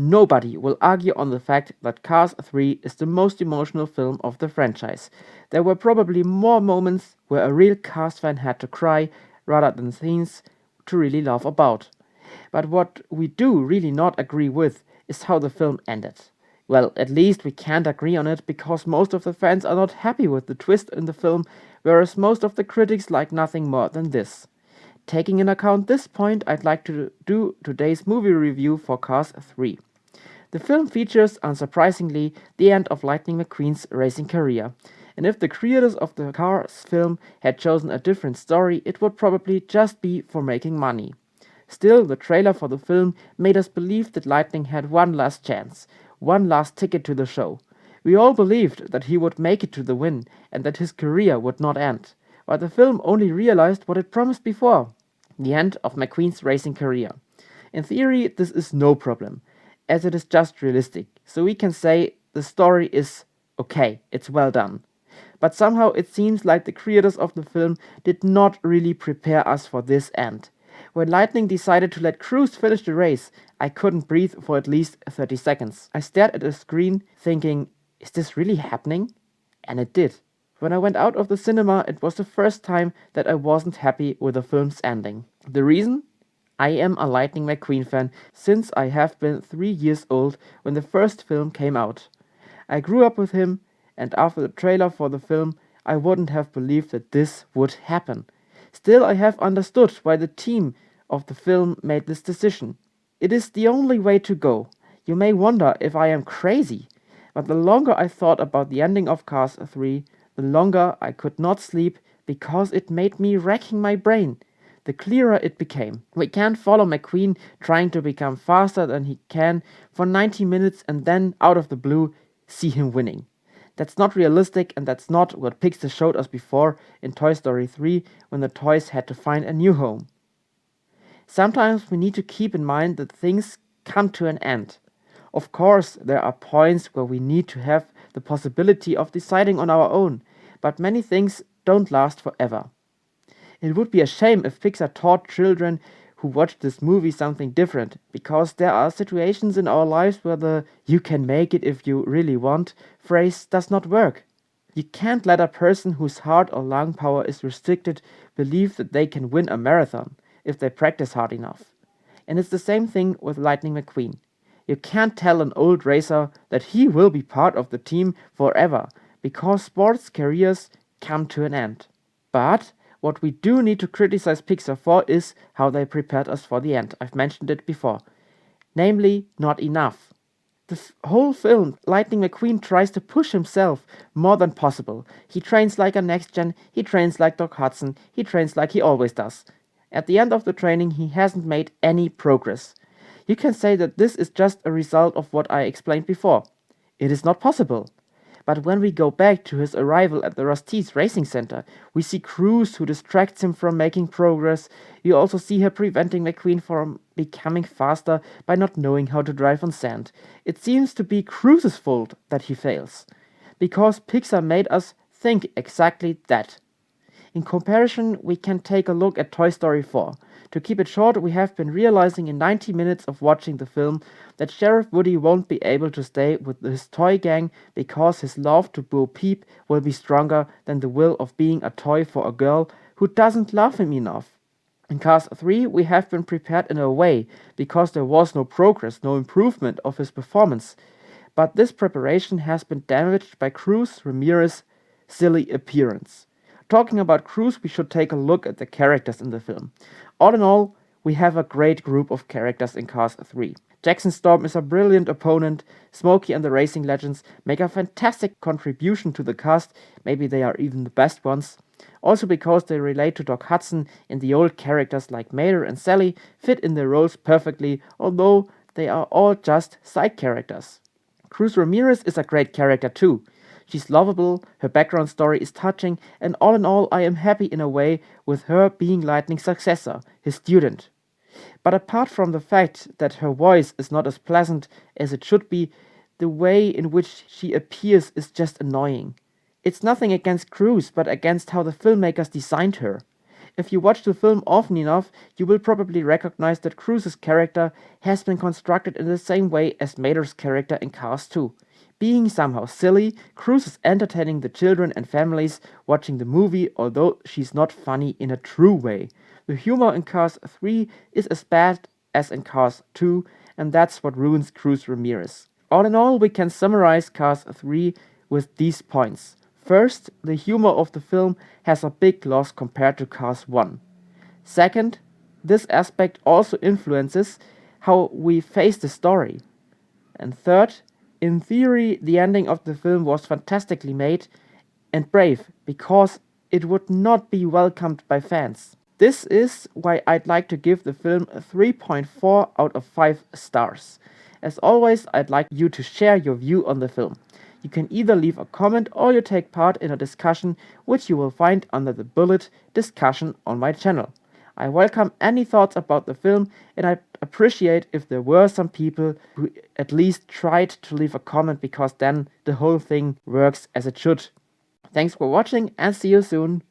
nobody will argue on the fact that Cars 3 is the most emotional film of the franchise. There were probably more moments where a real Cars fan had to cry rather than scenes to really laugh about. But what we do really not agree with is how the film ended. Well, at least we can't agree on it because most of the fans are not happy with the twist in the film, whereas most of the critics like nothing more than this. Taking into account this point, I'd like to do today's movie review for Cars 3. The film features, unsurprisingly, the end of Lightning McQueen's racing career. And if the creators of the Cars film had chosen a different story, it would probably just be for making money. Still, the trailer for the film made us believe that Lightning had one last chance, one last ticket to the show. We all believed that he would make it to the win and that his career would not end. But the film only realized what it promised before: the end of McQueen's racing career. In theory, this is no problem, as it is just realistic, so we can say the story is okay, it's well done. But somehow it seems like the creators of the film did not really prepare us for this end. When Lightning decided to let Cruz finish the race, I couldn't breathe for at least 30 seconds. I stared at the screen thinking, is this really happening? And it did. When I went out of the cinema, it was the first time that I wasn't happy with the film's ending. The reason? I am a Lightning McQueen fan since I have been 3 years old when the first film came out. I grew up with him, and after the trailer for the film, I wouldn't have believed that this would happen. Still, I have understood why the team of the film made this decision. It is the only way to go. You may wonder if I am crazy, but the longer I thought about the ending of Cars 3, the longer I could not sleep because it made me racking my brain. The clearer it became. We can't follow McQueen trying to become faster than he can for 90 minutes and then, out of the blue, see him winning. That's not realistic, and that's not what Pixar showed us before in Toy Story 3 when the toys had to find a new home. Sometimes we need to keep in mind that things come to an end. Of course, there are points where we need to have the possibility of deciding on our own, but many things don't last forever. It would be a shame if Pixar taught children who watch this movie something different, because there are situations in our lives where the "you can make it if you really want" phrase does not work. You can't let a person whose heart or lung power is restricted believe that they can win a marathon if they practice hard enough. And it's the same thing with Lightning McQueen. You can't tell an old racer that he will be part of the team forever, because sports careers come to an end. But what we do need to criticize Pixar for is how they prepared us for the end. I've mentioned it before. Namely, not enough. The whole film, Lightning McQueen tries to push himself more than possible. He trains like a next gen, he trains like Doc Hudson, he trains like he always does. At the end of the training, he hasn't made any progress. You can say that this is just a result of what I explained before. It is not possible. But when we go back to his arrival at the Rusty's Racing Center, we see Cruz who distracts him from making progress. You also see her preventing McQueen from becoming faster by not knowing how to drive on sand. It seems to be Cruz's fault that he fails, because Pixar made us think exactly that. In comparison, we can take a look at Toy Story 4. To keep it short, we have been realizing in 90 minutes of watching the film that Sheriff Woody won't be able to stay with his toy gang because his love to Bo Peep will be stronger than the will of being a toy for a girl who doesn't love him enough. In Cars 3, we have been prepared in a way because there was no progress, no improvement of his performance. But this preparation has been damaged by Cruz Ramirez's silly appearance. Talking about Cruz, we should take a look at the characters in the film. All in all, we have a great group of characters in Cars 3. Jackson Storm is a brilliant opponent, Smokey and the Racing Legends make a fantastic contribution to the cast, maybe they are even the best ones. Also because they relate to Doc Hudson, and the old characters like Mater and Sally fit in their roles perfectly, although they are all just side characters. Cruz Ramirez is a great character too. She's lovable, her background story is touching, and all in all I am happy in a way with her being Lightning's successor, his student. But apart from the fact that her voice is not as pleasant as it should be, the way in which she appears is just annoying. It's nothing against Cruz, but against how the filmmakers designed her. If you watch the film often enough, you will probably recognize that Cruise's character has been constructed in the same way as Mater's character in Cars 2. Being somehow silly, Cruise is entertaining the children and families watching the movie, although she's not funny in a true way. The humor in Cars 3 is as bad as in Cars 2, and that's what ruins Cruz Ramirez. All in all, we can summarize Cars 3 with these points. First, the humor of the film has a big loss compared to Cars 1. Second, this aspect also influences how we face the story. And third, in theory, the ending of the film was fantastically made and brave because it would not be welcomed by fans. This is why I'd like to give the film a 3.4 out of 5 stars. As always, I'd like you to share your view on the film. You can either leave a comment or you take part in a discussion which you will find under the bullet discussion on my channel. I welcome any thoughts about the film, and I'd appreciate if there were some people who at least tried to leave a comment, because then the whole thing works as it should. Thanks for watching and see you soon.